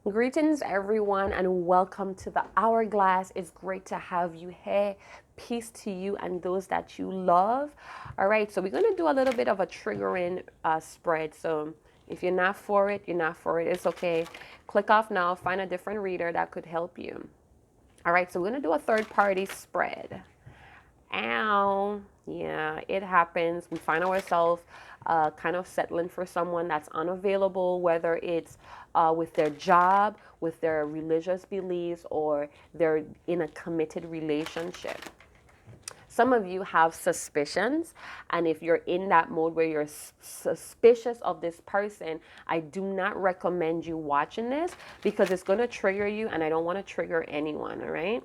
Greetings, everyone, and welcome to the Hourglass. It's great to have you here. Peace to you and those that you love. All right, so we're going to do a little bit of a triggering spread. So if you're not for it, you're not for it. It's okay. Click off now, find a different reader that could help you. All right, so we're going to do a third party spread. Ow. Yeah, it happens. We find ourselves kind of settling for someone that's unavailable, whether it's with their job, with their religious beliefs, or they're in a committed relationship. Some of you have suspicions, and if you're in that mode where you're suspicious of this person, I do not recommend you watching this because it's going to trigger you, and I don't want to trigger anyone, all right?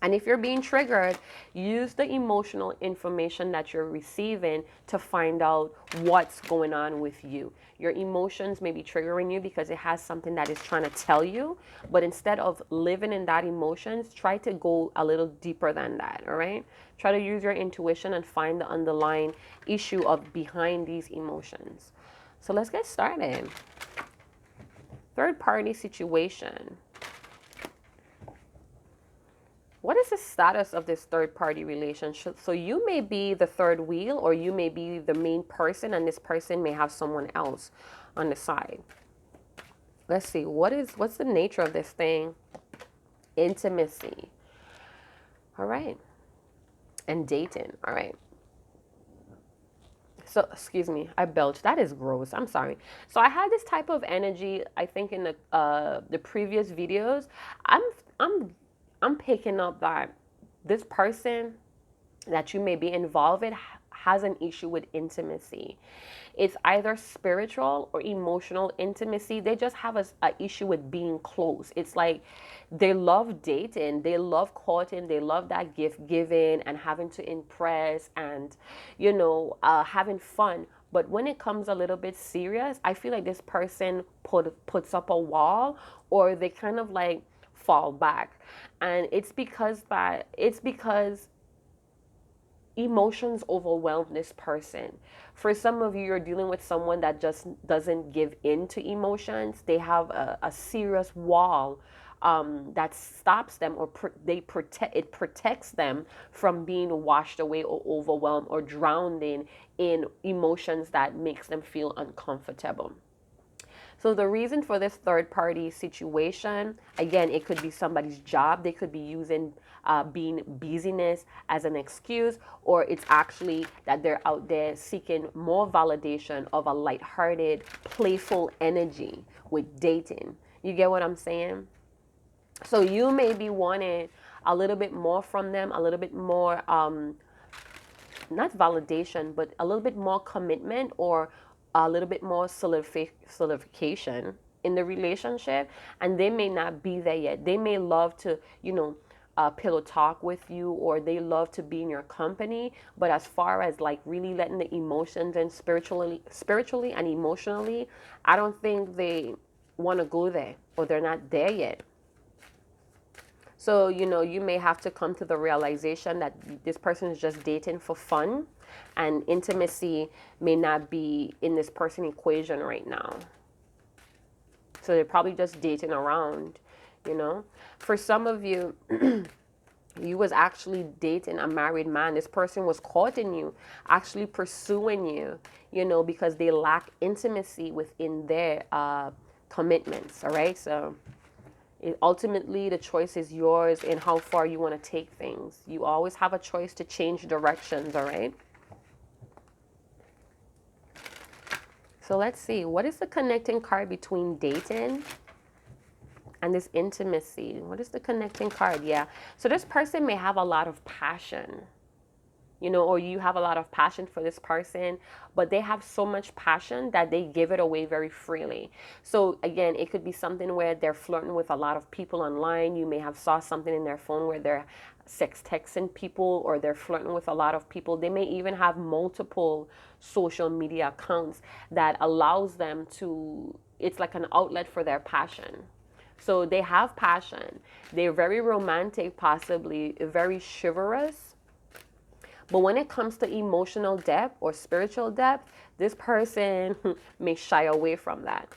And if you're being triggered, use the emotional information that you're receiving to find out what's going on with you. Your emotions may be triggering you because it has something that is trying to tell you, but instead of living in that emotions, try to go a little deeper than that, all right? Try to use your intuition and find the underlying issue of behind these emotions. So let's get started. Third party situation. What is the status of this third party relationship? So you may be the third wheel, or you may be the main person, and this person may have someone else on the side. Let's see, what's the nature of this thing? Intimacy. All right. And dating. All right. So, excuse me, I belched. That is gross. I'm sorry. So I had this type of energy, I think, in the previous videos. I'm I'm I'm picking up that this person that you may be involved in has an issue with intimacy. It's either spiritual or emotional intimacy. They just have a issue with being close. It's like they love dating, they love courting, they love that gift giving and having to impress and, having fun. But when it comes a little bit serious, I feel like this person puts up a wall, or they kind of like fall back. And it's because emotions overwhelm this person. For some of you, you're dealing with someone that just doesn't give in to emotions. They have a serious wall that stops them, or it protects them from being washed away or overwhelmed or drowned in emotions that makes them uncomfortable uncomfortable. So the reason for this third party situation, again, it could be somebody's job. They could be using being busyness as an excuse, or it's actually that they're out there seeking more validation of a lighthearted, playful energy with dating. You get what I'm saying? So you may be wanting a little bit more from them, a little bit more not validation, but a little bit more commitment, or a little bit more solidification in the relationship, and they may not be there yet. They may love to, pillow talk with you, or they love to be in your company, but as far as like really letting the emotions and spiritually and emotionally, I don't think they want to go there, or they're not there yet. So, you may have to come to the realization that this person is just dating for fun, and intimacy may not be in this person equation right now. So they're probably just dating around. For some of you, you was actually dating a married man. This person was courting you, actually pursuing you, because they lack intimacy within their commitments, all right? So ultimately, the choice is yours in how far you want to take things. You always have a choice to change directions, all right? So let's see. What is the connecting card between dating and this intimacy? What is the connecting card? Yeah. So this person may have a lot of passion, or you have a lot of passion for this person, but they have so much passion that they give it away very freely. So again, it could be something where they're flirting with a lot of people online. You may have saw something in their phone where they're sex texting people, or they're flirting with a lot of people. They may even have multiple social media accounts that allows them to, it's like an outlet for their passion. So they have passion. They're very romantic, possibly very chivalrous. But when it comes to emotional depth or spiritual depth, this person may shy away from that.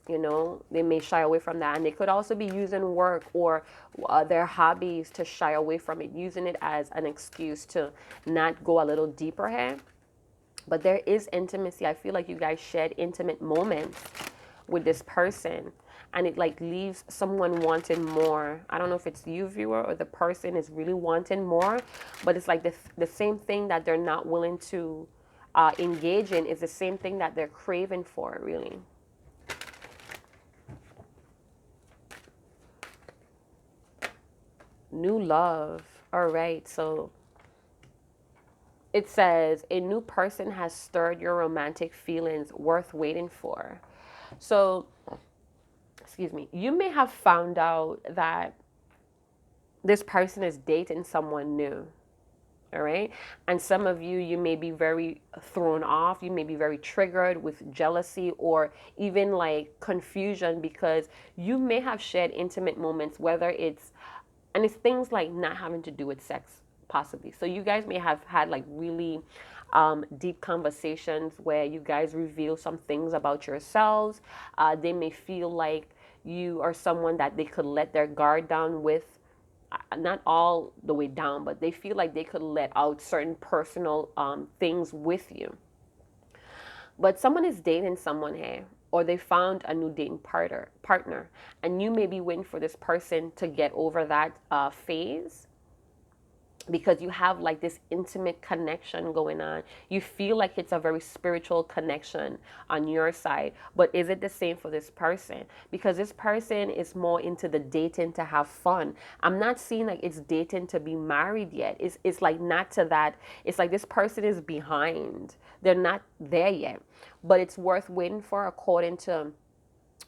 You know, they may shy away from that, and they could also be using work or their hobbies to shy away from it, using it as an excuse to not go a little deeper here. But there is intimacy. I feel like you guys shared intimate moments with this person, and it like leaves someone wanting more. I don't know if it's you, viewer, or the person is really wanting more, but it's like the same thing that they're not willing to engage in is the same thing that they're craving for, really. New love. All right, so it says a new person has stirred your romantic feelings worth waiting for. So, excuse me, you may have found out that this person is dating someone new. All right. And some of you, you may be very thrown off. You may be very triggered with jealousy or even like confusion because you may have shared intimate moments, whether it's, and it's things like not having to do with sex, possibly. So you guys may have had like really deep conversations where you guys reveal some things about yourselves. They may feel like you are someone that they could let their guard down with, not all the way down, but they feel like they could let out certain personal things with you. But someone is dating someone here, or they found a new dating partner, and you may be waiting for this person to get over that phase because you have like this intimate connection going on. You feel like it's a very spiritual connection on your side, but is it the same for this person? Because this person is more into the dating to have fun. I'm not seeing like it's dating to be married yet. It's like not to that. It's like this person is behind. They're not there yet, but it's worth waiting for according to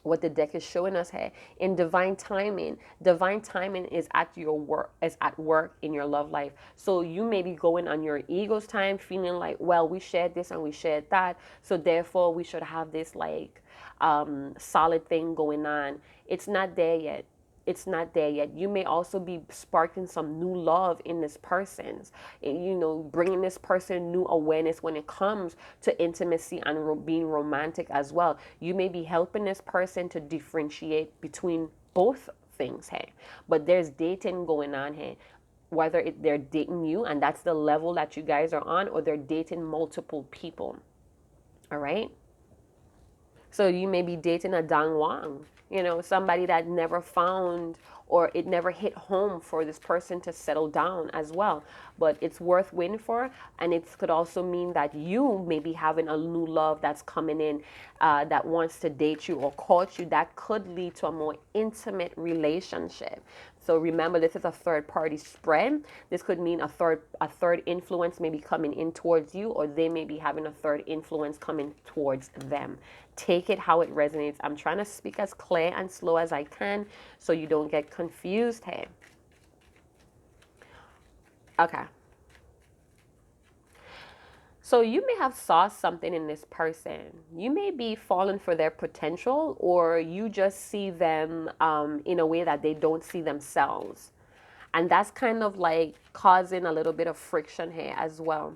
what the deck is showing us here. In divine timing is at your work, is at work in your love life. So you may be going on your ego's time, feeling like, well, we shared this and we shared that, so therefore we should have this like solid thing going on. It's not there yet. It's not there yet. You may also be sparking some new love in this person's, you know, bringing this person new awareness when it comes to intimacy and being romantic as well. You may be helping this person to differentiate between both things here, but there's dating going on here, whether they're dating you and that's the level that you guys are on, or they're dating multiple people. All right. So you may be dating a Dang Wang, you know, somebody that never found, or it never hit home for this person to settle down as well. But it's worth waiting for. And it could also mean that you may be having a new love that's coming in that wants to date you or court you. That could lead to a more intimate relationship. So remember, this is a third party spread. This could mean a third influence may be coming in towards you, or they may be having a third influence coming towards them. Take it how it resonates. I'm trying to speak as clear and slow as I can so you don't get confused here. Okay. So you may have saw something in this person. You may be falling for their potential, or you just see them in a way that they don't see themselves. And that's kind of like causing a little bit of friction here as well.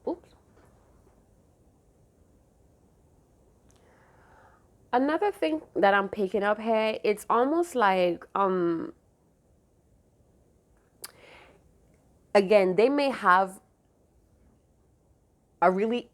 Oops. Another thing that I'm picking up here, it's almost like again, they may have a really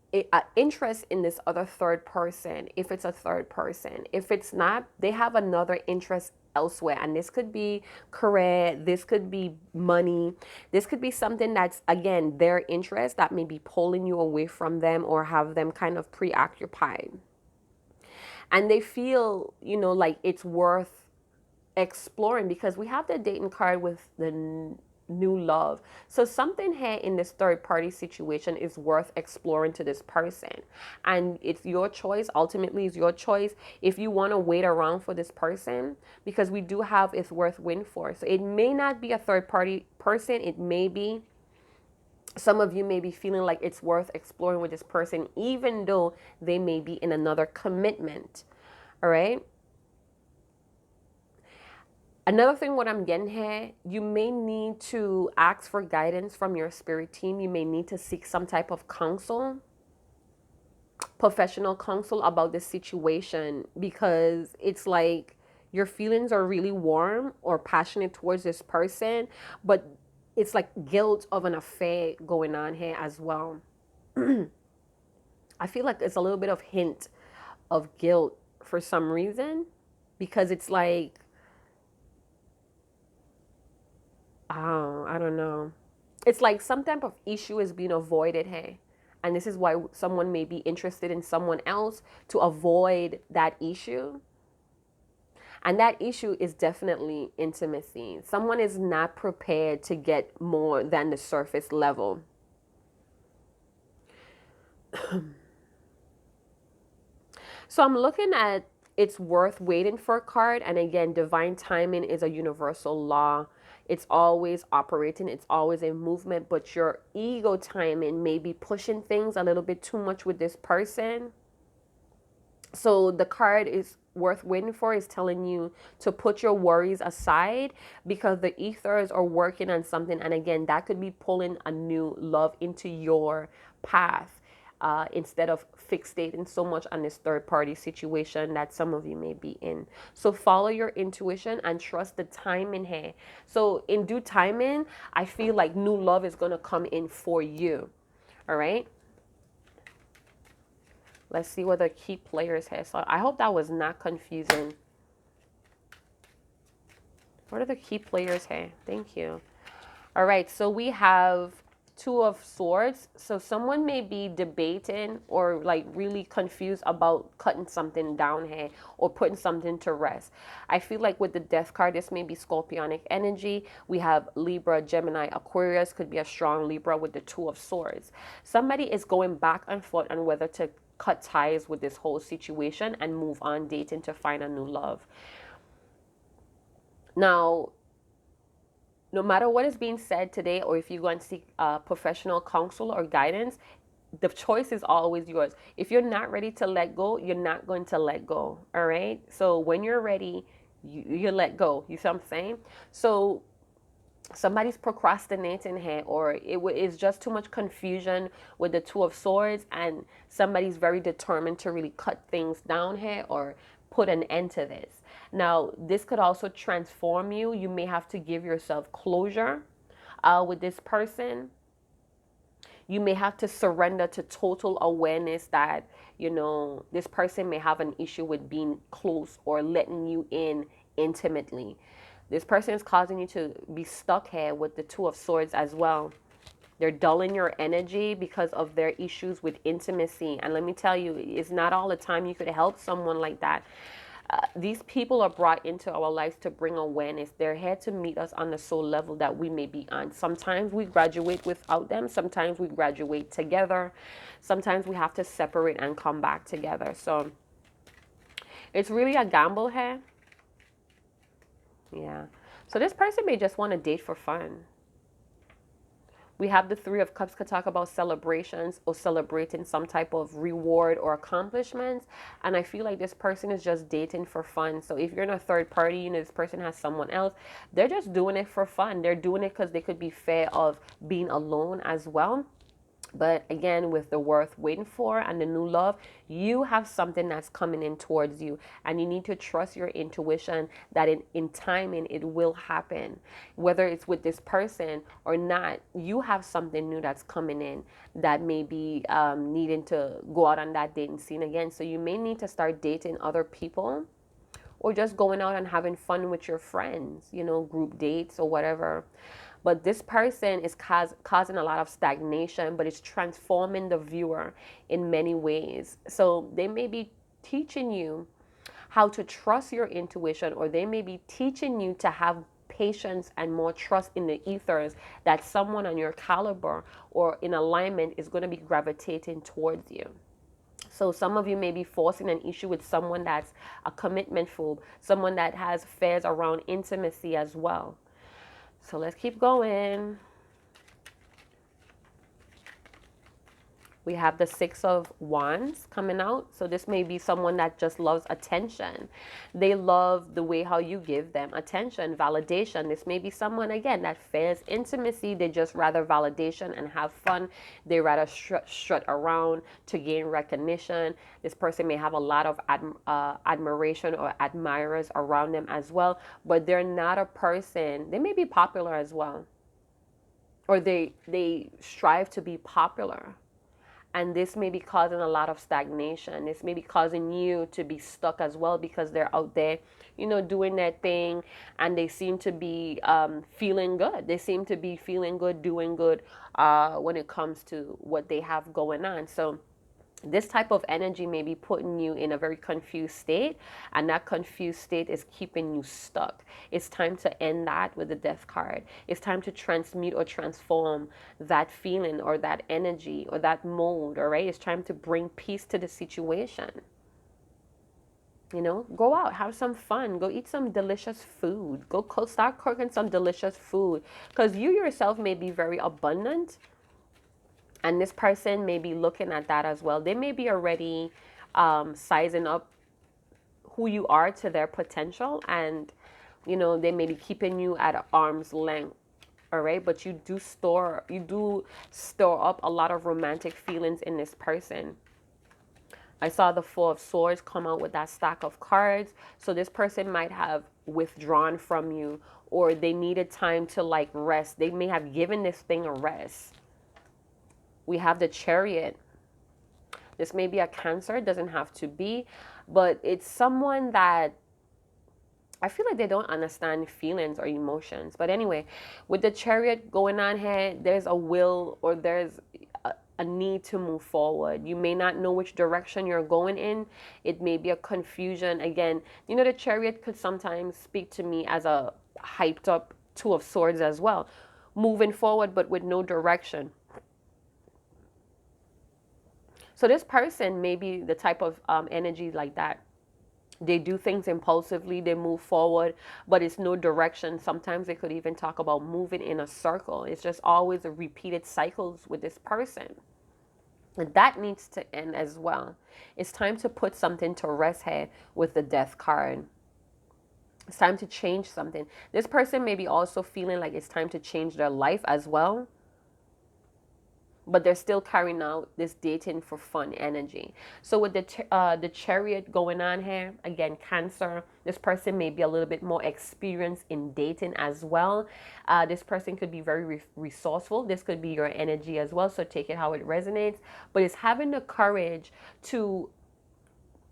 interest in this other third person, if it's a third person. If it's not, they have another interest elsewhere, and this could be career, this could be money, this could be something that's, again, their interest that may be pulling you away from them or have them kind of preoccupied. And they feel, you know, like it's worth exploring, because we have the dating card with the new love. So something here in this third party situation is worth exploring to this person. And it's your choice. Ultimately, it's your choice if you want to wait around for this person, because we do have it's worth win for. So it may not be a third party person. It may be, some of you may be feeling like it's worth exploring with this person, even though they may be in another commitment. All right. Another thing, what I'm getting here, you may need to ask for guidance from your spirit team. You may need to seek some type of counsel professional counsel about the situation, because it's like your feelings are really warm or passionate towards this person, but it's like guilt of an affair going on here as well. I feel like it's a little bit of hint of guilt for some reason, because it's like, oh, I don't know. It's like some type of issue is being avoided here. And this is why someone may be interested in someone else to avoid that issue. And that issue is definitely intimacy. Someone is not prepared to get more than the surface level. So I'm looking at it's worth waiting for a card. And again, divine timing is a universal law. It's always operating, it's always in movement, but your ego timing may be pushing things a little bit too much with this person. So the card is worth waiting for is telling you to put your worries aside, because the ethers are working on something. And again, that could be pulling a new love into your path. Instead of fixating so much on this third party situation that some of you may be in. So follow your intuition and trust the timing here. So in due timing, I feel like new love is going to come in for you. All right. Let's see what the key players here. So I hope that was not confusing. What are the key players here? Thank you. All right. So we have Two of Swords. So someone may be debating or like really confused about cutting something down here or putting something to rest. I feel like with the Death card, this may be Scorpionic energy. We have Libra, Gemini, Aquarius. Could be a strong Libra with the Two of Swords. Somebody is going back and forth on whether to cut ties with this whole situation and move on dating to find a new love. Now, no matter what is being said today, or if you go and seek professional counsel or guidance, the choice is always yours. If you're not ready to let go, you're not going to let go. All right. So when you're ready, you let go. You see what I'm saying? So somebody's procrastinating here, or it's just too much confusion with the Two of Swords, and somebody's very determined to really cut things down here or put an end to this. Now, this could also transform you. You may have to give yourself closure with this person. You may have to surrender to total awareness that, you know, this person may have an issue with being close or letting you in intimately. This person is causing you to be stuck here with the Two of Swords as well. They're dulling your energy because of their issues with intimacy. And let me tell you, it's not all the time you could help someone like that. These people are brought into our lives to bring awareness. They're here to meet us on the soul level that we may be on. Sometimes we graduate without them. Sometimes we graduate together. Sometimes we have to separate and come back together. So it's really a gamble here. Yeah. So this person may just want to date for fun. We have the Three of Cups, could talk about celebrations or celebrating some type of reward or accomplishments. And I feel like this person is just dating for fun. So if you're in a third party, you know, this person has someone else, they're just doing it for fun. They're doing it because they could be fear of being alone as well. But again, with the worth waiting for and the new love, you have something that's coming in towards you. And you need to trust your intuition that in timing, it will happen. Whether it's with this person or not, you have something new that's coming in that may be needing to go out on that dating scene again. So you may need to start dating other people, or just going out and having fun with your friends, you know, group dates or whatever. But this person is causing a lot of stagnation, but it's transforming the viewer in many ways. So they may be teaching you how to trust your intuition, or they may be teaching you to have patience and more trust in the ethers that someone on your caliber or in alignment is going to be gravitating towards you. So some of you may be forcing an issue with someone that's a commitment phobe, someone that has fears around intimacy as well. So let's keep going. We have the Six of Wands coming out. So this may be someone that just loves attention. They love the way how you give them attention, validation. This may be someone, again, that fears intimacy. They just rather validation and have fun. They rather strut around to gain recognition. This person may have a lot of admiration or admirers around them as well. But they're not a person. They may be popular as well. Or they strive to be popular, and this may be causing a lot of stagnation. This may be causing you to be stuck as well, because they're out there, doing their thing, and they seem to be feeling good. They seem to be feeling good, doing good when it comes to what they have going on. So this type of energy may be putting you in a very confused state, and that confused state is keeping you stuck. It's time to end that with the Death card. It's time to transmute or transform that feeling or that energy or that mode, all right? It's time to bring peace to the situation. Go out, have some fun, go eat some delicious food, start cooking some delicious food, because you yourself may be very abundant. And this person may be looking at that as well. They may be already sizing up who you are to their potential. And, they may be keeping you at arm's length. All right. But you do store up a lot of romantic feelings in this person. I saw the Four of Swords come out with that stack of cards. So this person might have withdrawn from you, or they needed time to rest. They may have given this thing a rest. We have the Chariot. This may be a Cancer, it doesn't have to be, but it's someone that I feel like they don't understand feelings or emotions. But anyway, with the Chariot going on here, there's a will, or there's a need to move forward. You may not know which direction you're going in. It may be a confusion. Again, the Chariot could sometimes speak to me as a hyped up Two of Swords as well. Moving forward, but with no direction. So this person may be the type of energy like that. They do things impulsively, they move forward, but it's no direction. Sometimes they could even talk about moving in a circle. It's just always a repeated cycles with this person. And that needs to end as well. It's time to put something to rest here with the Death card. It's time to change something. This person may be also feeling like it's time to change their life as well, but they're still carrying out this dating for fun energy. So with the Chariot going on here, again, Cancer, this person may be a little bit more experienced in dating as well. This person could be very resourceful. This could be your energy as well, so take it how it resonates. But it's having the courage to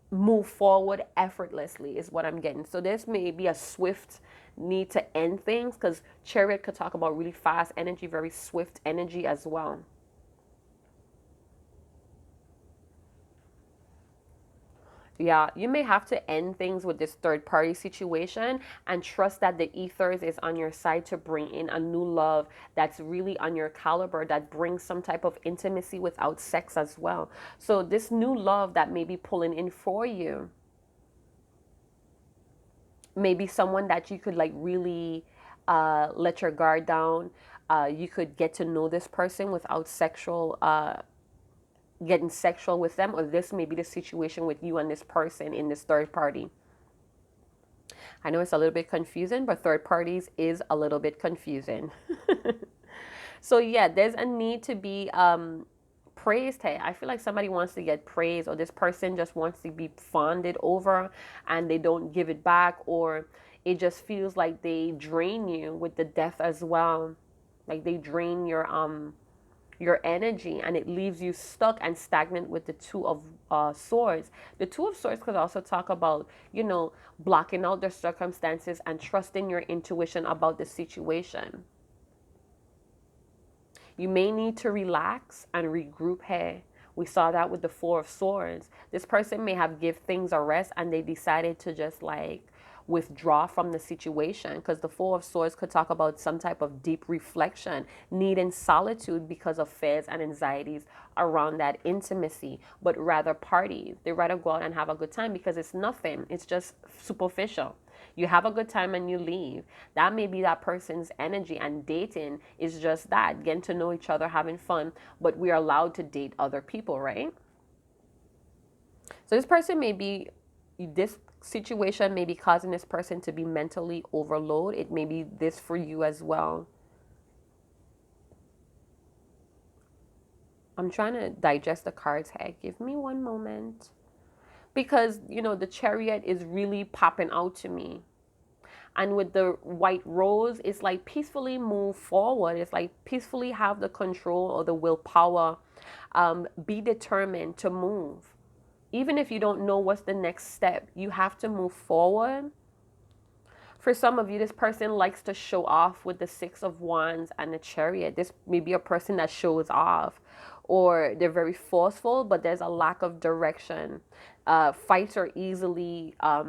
move forward effortlessly is what I'm getting. So this may be a swift need to end things, because Chariot could talk about really fast energy, very swift energy as well. Yeah, you may have to end things with this third party situation and trust that the ethers is on your side to bring in a new love that's really on your caliber, that brings some type of intimacy without sex as well. So this new love that may be pulling in for you may be someone that you could really let your guard down. You could get to know this person without getting sexual with them, or this may be the situation with you and this person in this third party. I know it's a little bit confusing, but third parties is a little bit confusing. So yeah, there's a need to be praised here. I feel like somebody wants to get praised, or this person just wants to be fawned over and they don't give it back, or it just feels like they drain you with the Death as well. Like they drain your energy, and it leaves you stuck and stagnant with the Two of Swords. The Two of Swords could also talk about, blocking out the circumstances and trusting your intuition about the situation. You may need to relax and regroup here. We saw that with the Four of Swords. This person may have give things a rest, and they decided to just withdraw from the situation, because the Four of Swords could talk about some type of deep reflection, needing solitude because of fears and anxieties around that intimacy, but rather party. They rather go out and have a good time because it's nothing, it's just superficial. You have a good time and you leave. That may be that person's energy, and dating is just that, getting to know each other, having fun, but we are allowed to date other people, right? So this person may be, this situation may be causing this person to be mentally overloaded. It may be this for you as well. I'm trying to digest the cards here. Give me one moment. Because, the Chariot is really popping out to me. And with the White Rose, it's like peacefully move forward. It's like peacefully have the control or the willpower. Be determined to move. Even if you don't know what's the next step, you have to move forward. For some of you, this person likes to show off with the Six of Wands and the Chariot. This may be a person that shows off, or they're very forceful, but there's a lack of direction. Fights are easily, or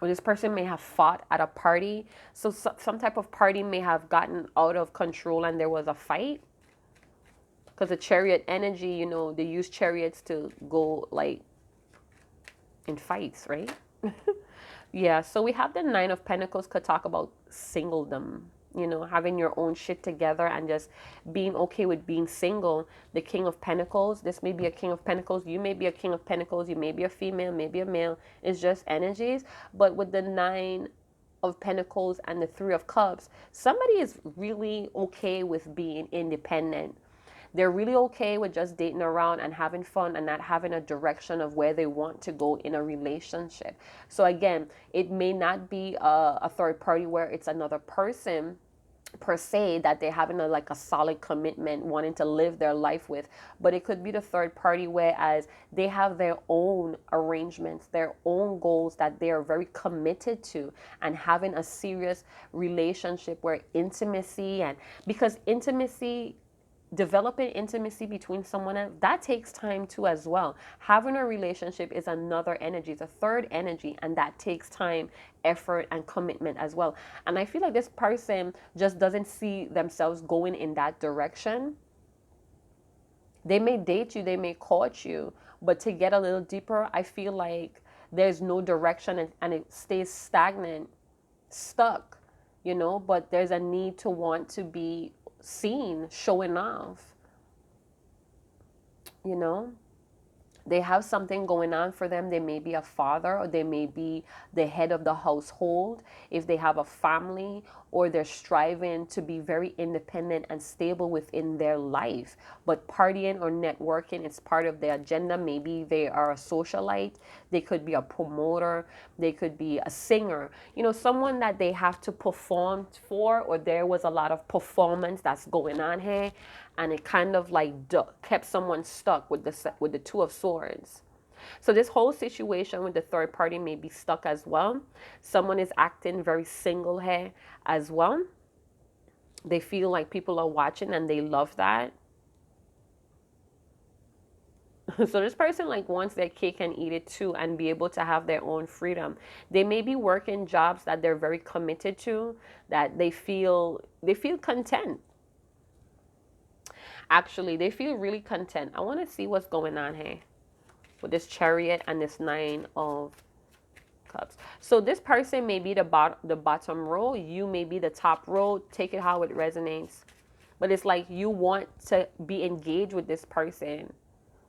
this person may have fought at a party. So some type of party may have gotten out of control and there was a fight. Because the Chariot energy, they use chariots to go like in fights, right? Yeah, so we have the Nine of Pentacles could talk about singledom, having your own shit together and just being okay with being single. The King of Pentacles, this may be a King of Pentacles. You may be a King of Pentacles. You may be a female, maybe a male. It's just energies. But with the Nine of Pentacles and the Three of Cups, somebody is really okay with being independent. They're really okay with just dating around and having fun and not having a direction of where they want to go in a relationship. So again, it may not be a third party where it's another person per se that they're having a solid commitment, wanting to live their life with, but it could be the third party whereas they have their own arrangements, their own goals that they are very committed to, and having a serious relationship where intimacy, and because developing intimacy between someone else, that takes time too as well. Having a relationship is another energy, it's a third energy, and that takes time, effort, and commitment as well. And I feel like this person just doesn't see themselves going in that direction. They may date you, they may court you, but to get a little deeper, I feel like there's no direction, and it stays stagnant, stuck, but there's a need to want to be seen, showing off, they have something going on for them. They may be a father, or they may be the head of the household if they have a family, or they're striving to be very independent and stable within their life. But partying or networking is part of their agenda. Maybe they are a socialite. They could be a promoter. They could be a singer. Someone that they have to perform for, or there was a lot of performance that's going on here, and it kind of like kept someone stuck with the Two of Swords. So this whole situation with the third party may be stuck as well. Someone is acting very single here as well. They feel like people are watching and they love that. So this person wants their cake and eat it too, and be able to have their own freedom. They may be working jobs that they're very committed to, that they feel content. Actually, they feel really content. I want to see what's going on here with this Chariot and this Nine of Cups. So this person may be the bottom row. You may be the top row. Take it how it resonates. But it's like you want to be engaged with this person,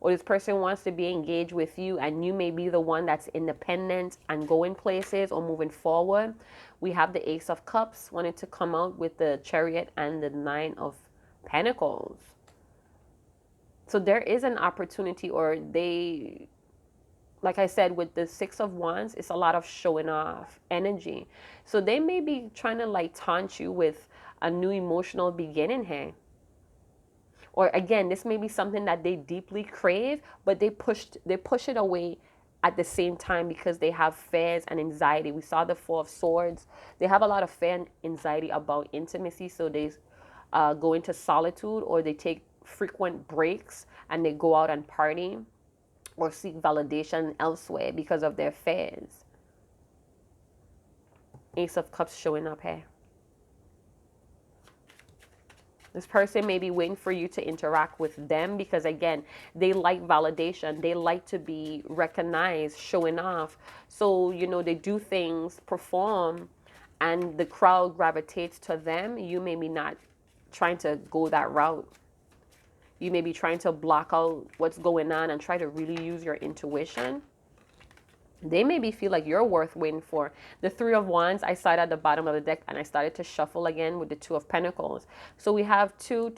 or this person wants to be engaged with you, and you may be the one that's independent and going places or moving forward. We have the Ace of Cups wanted to come out with the Chariot and the Nine of Pentacles. So there is an opportunity, or they, like I said, with the Six of Wands, it's a lot of showing off energy. So they may be trying to taunt you with a new emotional beginning here. Or again, this may be something that they deeply crave, but they push it away at the same time because they have fears and anxiety. We saw the Four of Swords. They have a lot of fear and anxiety about intimacy, so they go into solitude, or they take frequent breaks and they go out and party or seek validation elsewhere because of their fears. Ace of Cups showing up here. This person may be waiting for you to interact with them because, again, they like validation. They like to be recognized, showing off. So, you know, they do things, perform, and the crowd gravitates to them. You may be not trying to go that route. You may be trying to block out what's going on and try to really use your intuition. They maybe feel like you're worth waiting for. The Three of Wands, I started at the bottom of the deck and I started to shuffle again with the Two of Pentacles. So we have two,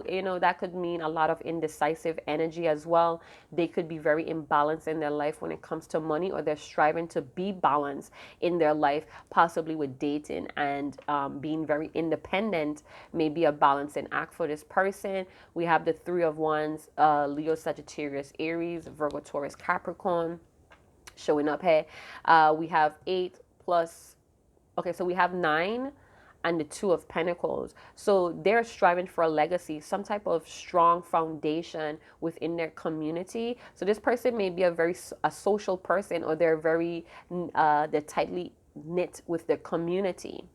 you know, that could mean a lot of indecisive energy as well. They could be very imbalanced in their life when it comes to money, or they're striving to be balanced in their life, possibly with dating and being very independent, maybe a balancing act for this person. We have the Three of Wands, Leo, Sagittarius, Aries, Virgo, Taurus, Capricorn showing up here. We have 8 plus, okay, so we have 9 and the Two of Pentacles. So they're striving for a legacy, some type of strong foundation within their community. So this person may be a social person, or they're they're tightly knit with their community,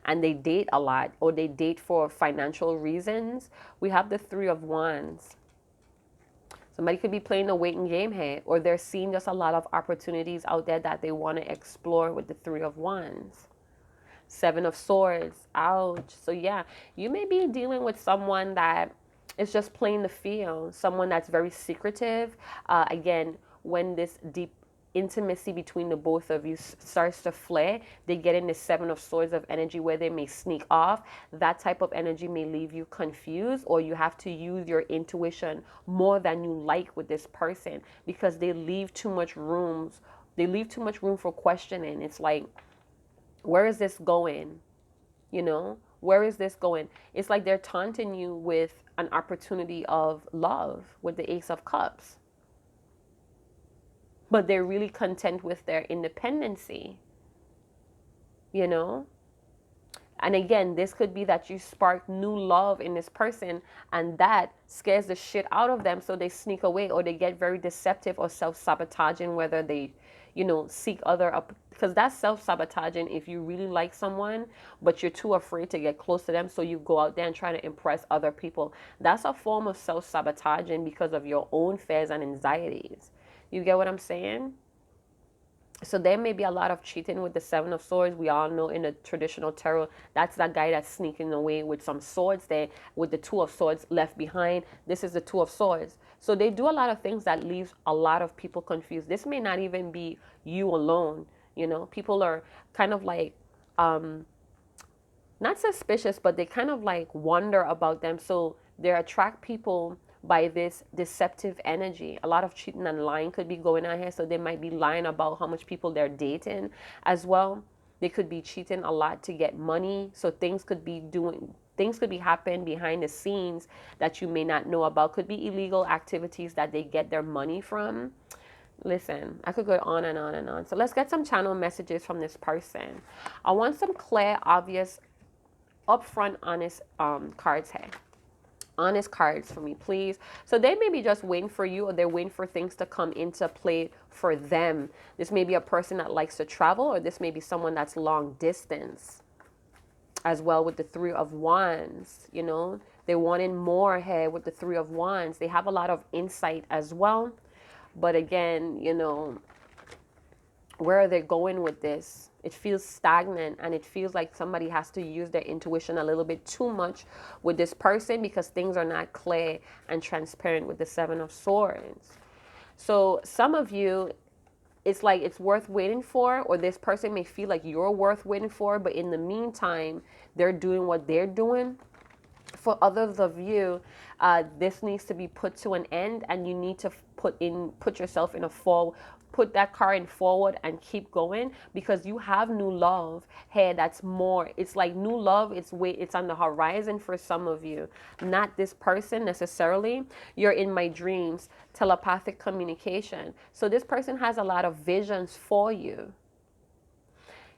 and they date a lot, or they date for financial reasons. We have the Three of Wands. Somebody could be playing a waiting game here, or they're seeing just a lot of opportunities out there that they want to explore with the Three of Wands. Seven of Swords. Ouch. So yeah, you may be dealing with someone that is just playing the field, someone that's very secretive. Again, when this deep intimacy between the both of you starts to flare, they get in the Seven of Swords of energy where they may sneak off. That type of energy may leave you confused, or you have to use your intuition more than you like with this person, because they leave too much room. They leave too much room for questioning. It's like, where is this going? You know, where is this going? It's like they're taunting you with an opportunity of love with the Ace of Cups, but they're really content with their independency, you know? And again, this could be that you spark new love in this person, and that scares the shit out of them, so they sneak away, or they get very deceptive or self-sabotaging, whether they, you know, seek other up, because that's self-sabotaging if you really like someone, but you're too afraid to get close to them, so you go out there and try to impress other people. That's a form of self-sabotaging because of your own fears and anxieties. You get what I'm saying? So there may be a lot of cheating with the Seven of Swords. We all know in the traditional tarot, that's that guy that's sneaking away with some swords there, with the Two of Swords left behind. This is the Two of Swords. So they do a lot of things that leaves a lot of people confused. This may not even be you alone. You know, people are kind of like, not suspicious, but they kind of like wonder about them. So they attract people by this deceptive energy. A lot of cheating and lying could be going on here. So they might be lying about how much people they're dating as well. They could be cheating a lot to get money. So things could be happening behind the scenes that you may not know about. Could be illegal activities that they get their money from. Listen, I could go on and on and on. So let's get some channel messages from this person. I want some clear, obvious, upfront, honest cards here. Honest cards for me, please. So they may be just waiting for you, or they're waiting for things to come into play for them. This may be a person that likes to travel, or this may be someone that's long distance as well with the Three of Wands. You know, they're wanting more here with the Three of Wands. They have a lot of insight as well. But again, you know, where are they going with this? It feels stagnant, and it feels like somebody has to use their intuition a little bit too much with this person, because things are not clear and transparent with the Seven of Swords. So some of you, it's like it's worth waiting for, or this person may feel like you're worth waiting for, but in the meantime, they're doing what they're doing. For others of you, this needs to be put to an end, and you need to put yourself in a put that car in forward and keep going, because you have new love here. That's more, it's like new love, it's on the horizon for some of you. Not this person necessarily. You're in my dreams, telepathic communication. So this person has a lot of visions for you.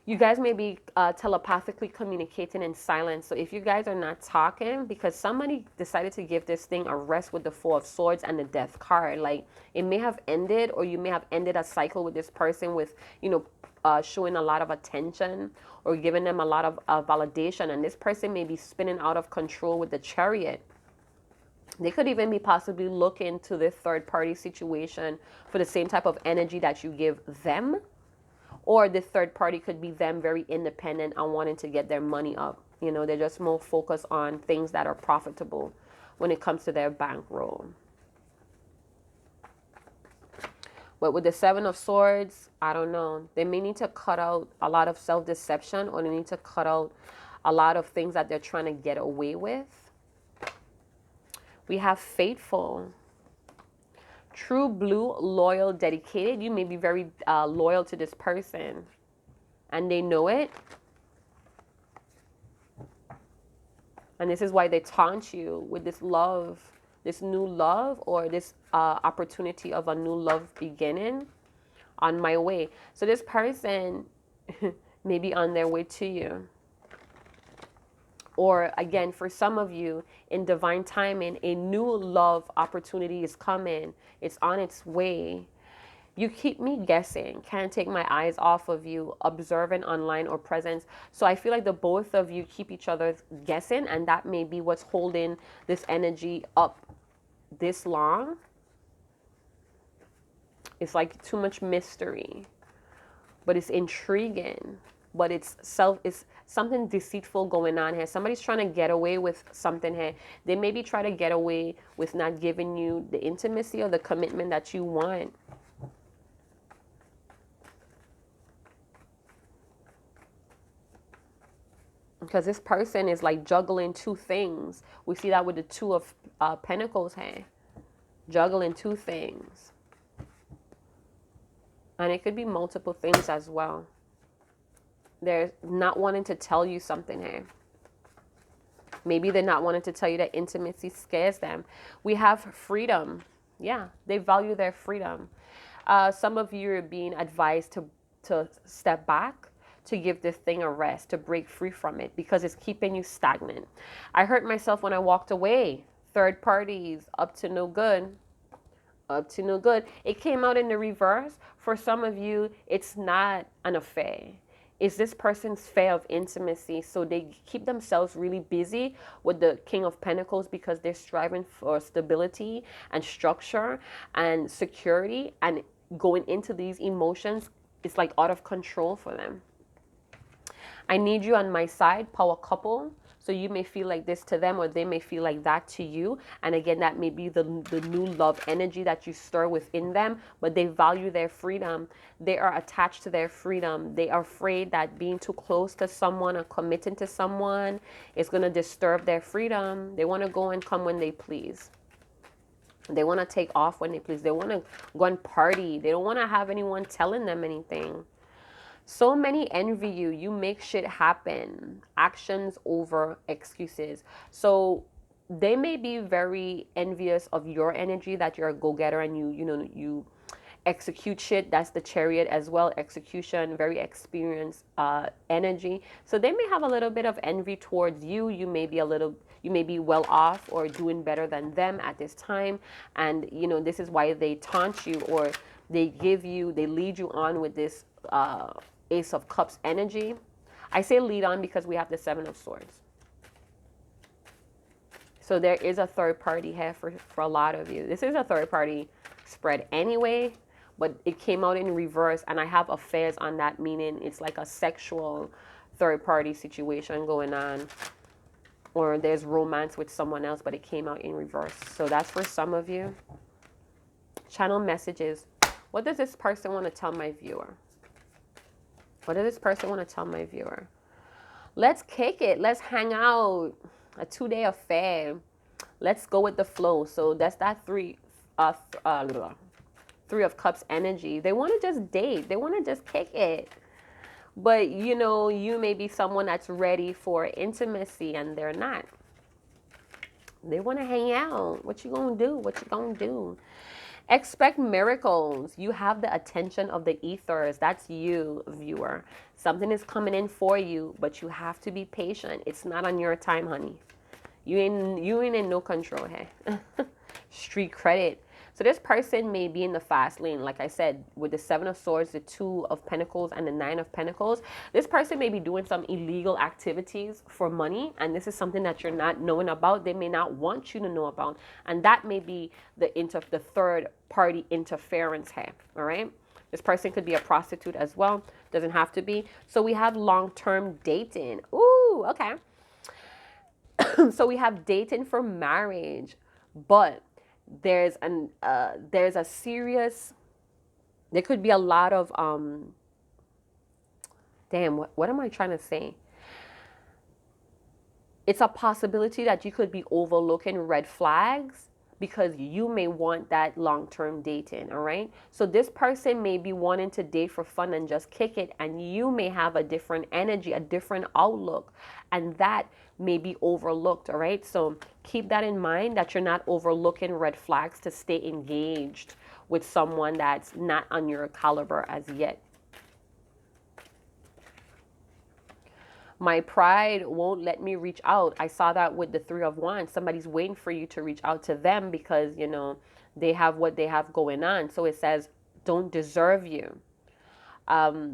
You guys may be telepathically communicating in silence. So if you guys are not talking, because somebody decided to give this thing a rest with the Four of Swords and the Death card, like it may have ended, or you may have ended a cycle with this person with, you know, showing a lot of attention or giving them a lot of validation. And this person may be spinning out of control with the Chariot. They could even be possibly looking to this third party situation for the same type of energy that you give them. Or the third party could be them very independent and wanting to get their money up. You know, they're just more focused on things that are profitable when it comes to their bankroll. But with the Seven of Swords, I don't know. They may need to cut out a lot of self-deception, or they need to cut out a lot of things that they're trying to get away with. We have Faithful. True blue, loyal, dedicated. You may be very loyal to this person, and they know it. And this is why they taunt you with this love, this new love, or this opportunity of a new love beginning on my way. So this person may be on their way to you. Or again, for some of you, in divine timing, a new love opportunity is coming. It's on its way. You keep me guessing. Can't take my eyes off of you, observing online or presence. So I feel like the both of you keep each other guessing, and that may be what's holding this energy up this long. It's like too much mystery, but it's intriguing. But it's something deceitful going on here. Somebody's trying to get away with something here. They maybe try to get away with not giving you the intimacy or the commitment that you want. Because this person is like juggling two things. We see that with the Two of Pentacles here. Juggling two things. And it could be multiple things as well. They're not wanting to tell you something here. Maybe they're not wanting to tell you that intimacy scares them. We have freedom. Yeah, they value their freedom. Some of you are being advised to step back, to give this thing a rest, to break free from it, because it's keeping you stagnant. I hurt myself when I walked away. Third parties, up to no good. Up to no good. It came out in the reverse. For some of you, it's not an affair. Is this person's fear of intimacy? So they keep themselves really busy with the King of Pentacles because they're striving for stability and structure and security, and going into these emotions, it's like out of control for them. I need you on my side, power couple. So you may feel like this to them, or they may feel like that to you. And again, that may be the new love energy that you stir within them, but they value their freedom. They are attached to their freedom. They are afraid that being too close to someone or committing to someone is going to disturb their freedom. They want to go and come when they please. They want to take off when they please. They want to go and party. They don't want to have anyone telling them anything. So many envy you. You make shit happen. Actions over excuses. So they may be very envious of your energy, that you're a go-getter and you execute shit. That's the Chariot as well. Execution, very experienced energy. So they may have a little bit of envy towards you. You may be well off or doing better than them at this time. And this is why they taunt you, or they lead you on with this Ace of Cups energy. I say lead on because we have the Seven of Swords. So there is a third party here for a lot of you. This is a third party spread anyway, but it came out in reverse, and I have affairs on that, meaning it's like a sexual third party situation going on, or there's romance with someone else, but it came out in reverse. So that's for some of you. Channel messages. What does this person want to tell my viewer? What does this person want to tell my viewer? Let's kick it. Let's hang out. A 2-day affair. Let's go with the flow. So that's that Three of Cups energy. They want to just date. They want to just kick it. But, you may be someone that's ready for intimacy, and they're not. They want to hang out. What you gonna do? What you gonna do? Expect miracles. You have the attention of the ethers. That's you, viewer. Something is coming in for you, but you have to be patient. It's not on your time, honey. You ain't in no control here. Street credit. So this person may be in the fast lane, like I said, with the Seven of Swords, the Two of Pentacles, and the Nine of Pentacles. This person may be doing some illegal activities for money, and this is something that you're not knowing about. They may not want you to know about, and that may be the third party interference here. All right. This person could be a prostitute as well. Doesn't have to be. So we have long-term dating. Ooh, okay. So we have dating for marriage, but there's a serious, there could be a lot of damn, what am I trying to say? It's a possibility that you could be overlooking red flags because you may want that long-term dating, all right? So this person may be wanting to date for fun and just kick it, and you may have a different energy, a different outlook, and that may be overlooked, all right? So keep that in mind, that you're not overlooking red flags to stay engaged with someone that's not on your caliber as yet. My pride won't let me reach out. I saw that with the Three of Wands. Somebody's waiting for you to reach out to them because, you know, they have what they have going on. So it says, don't deserve you.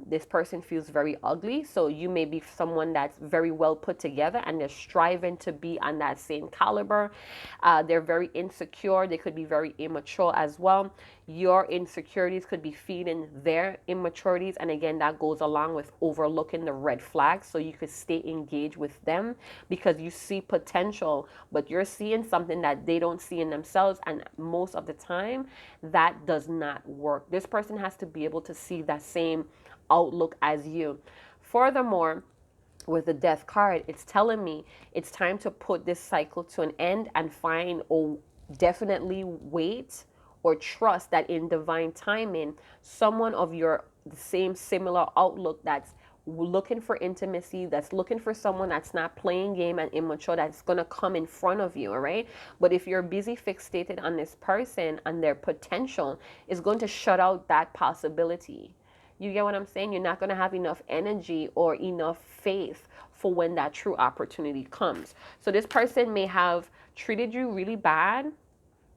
This person feels very ugly. So you may be someone that's very well put together and they're striving to be on that same caliber. They're very insecure. They could be very immature as well. Your insecurities could be feeding their immaturities. And again, that goes along with overlooking the red flags. So you could stay engaged with them because you see potential, but you're seeing something that they don't see in themselves. And most of the time, that does not work. This person has to be able to see that same outlook as you. Furthermore, with the Death card, it's telling me it's time to put this cycle to an end and find, or definitely wait or trust that in divine timing, someone of your same similar outlook that's looking for intimacy, that's looking for someone that's not playing game and immature, that's going to come in front of you, all right? But if you're busy fixated on this person and their potential, it's going to shut out that possibility. You get what I'm saying? You're not going to have enough energy or enough faith for when that true opportunity comes. So this person may have treated you really bad.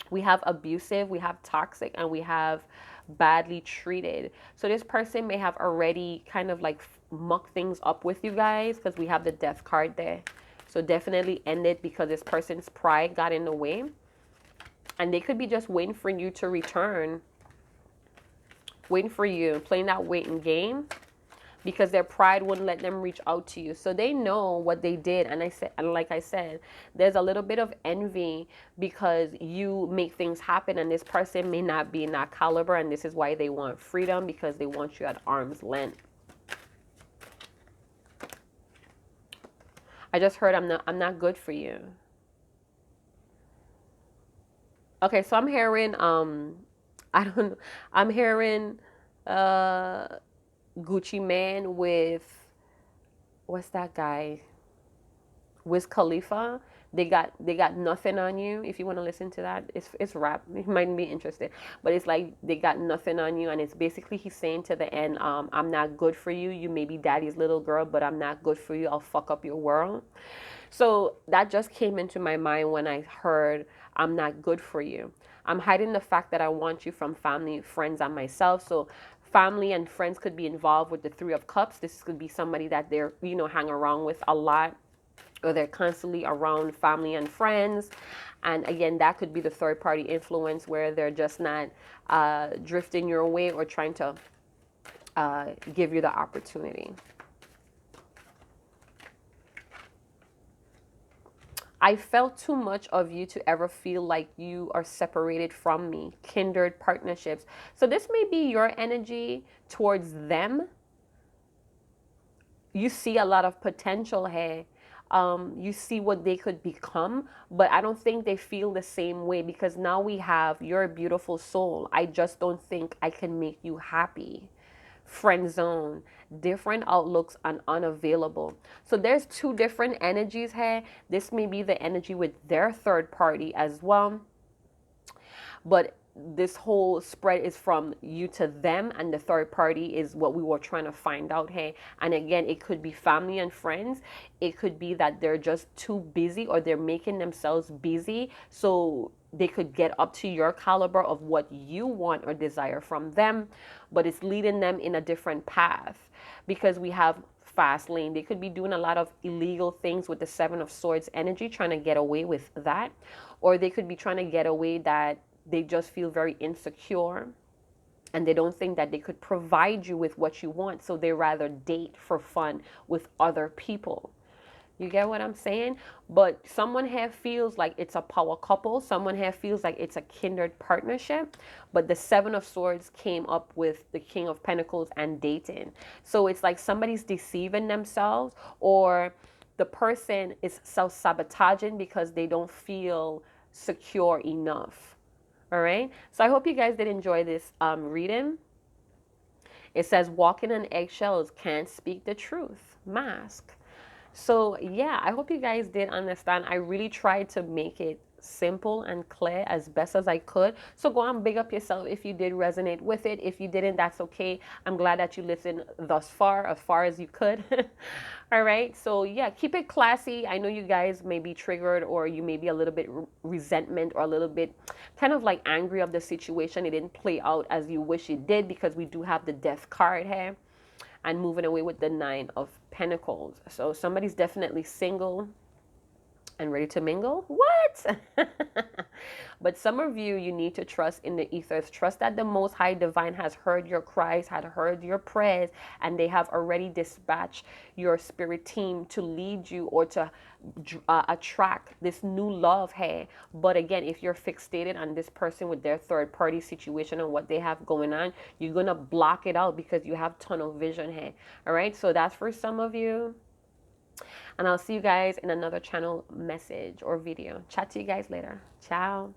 We have abusive, we have toxic, and we have badly treated. So this person may have already kind of like mucked things up with you guys because we have the Death card there. So definitely end it because this person's pride got in the way. And they could be just waiting for you to return. Waiting for you, playing that waiting game because their pride wouldn't let them reach out to you. So they know what they did. And like I said, there's a little bit of envy because you make things happen and this person may not be in that caliber, and this is why they want freedom, because they want you at arm's length. I just heard I'm not good for you. Okay, so I'm hearing I don't know, I'm hearing Gucci Man with, what's that guy? Wiz Khalifa. They got nothing on you. If you want to listen to that, it's rap. You might be interested, but it's like they got nothing on you, and it's basically he's saying to the end, I'm not good for you. You may be daddy's little girl, but I'm not good for you. I'll fuck up your world. So that just came into my mind when I heard I'm not good for you. I'm hiding the fact that I want you from family, friends, and myself. So family and friends could be involved with the Three of Cups. This could be somebody that they're, hang around with a lot, or they're constantly around family and friends. And again, that could be the third party influence where they're just not drifting your way or trying to give you the opportunity. I felt too much of you to ever feel like you are separated from me. Kindred partnerships. So this may be your energy towards them. You see a lot of potential here. You see what they could become, but I don't think they feel the same way because now we have you're a beautiful soul. I just don't think I can make you happy. Friend zone, different outlooks, and unavailable. So there's two different energies here. This may be the energy with their third party as well, but this whole spread is from you to them, and the third party is what we were trying to find out here. And again, it could be family and friends. It could be that they're just too busy or they're making themselves busy, so they could get up to your caliber of what you want or desire from them, but it's leading them in a different path. Because we have fast lane, they could be doing a lot of illegal things with the Seven of Swords energy, trying to get away with that. Or they could be trying to get away that they just feel very insecure and they don't think that they could provide you with what you want, so they rather date for fun with other people. You get what I'm saying? But someone here feels like it's a power couple. Someone here feels like it's a kindred partnership. But the Seven of Swords came up with the King of Pentacles and dating. So it's like somebody's deceiving themselves, or the person is self-sabotaging because they don't feel secure enough. All right. So I hope you guys did enjoy this reading. It says walking on eggshells, can't speak the truth. Mask. So yeah, I hope you guys did understand. I really tried to make it simple and clear as best as I could. So go and big up yourself if you did resonate with it. If you didn't, that's okay. I'm glad that you listened thus far, as far as you could. All right. So yeah, keep it classy. I know you guys may be triggered, or you may be a little bit resentment, or a little bit kind of like angry of the situation. It didn't play out as you wish it did, because we do have the Death card here and moving away with the Nine of Pentacles. So somebody's definitely single and ready to mingle. What? But some of you, you need to trust in the ethers. Trust that the Most High Divine has heard your cries, had heard your prayers, and they have already dispatched your spirit team to lead you, or to attract this new love here. But again, if you're fixated on this person with their third party situation and what they have going on, you're going to block it out because you have tunnel vision here. All right. So that's for some of you. And I'll see you guys in another channel message or video. Chat to you guys later. Ciao.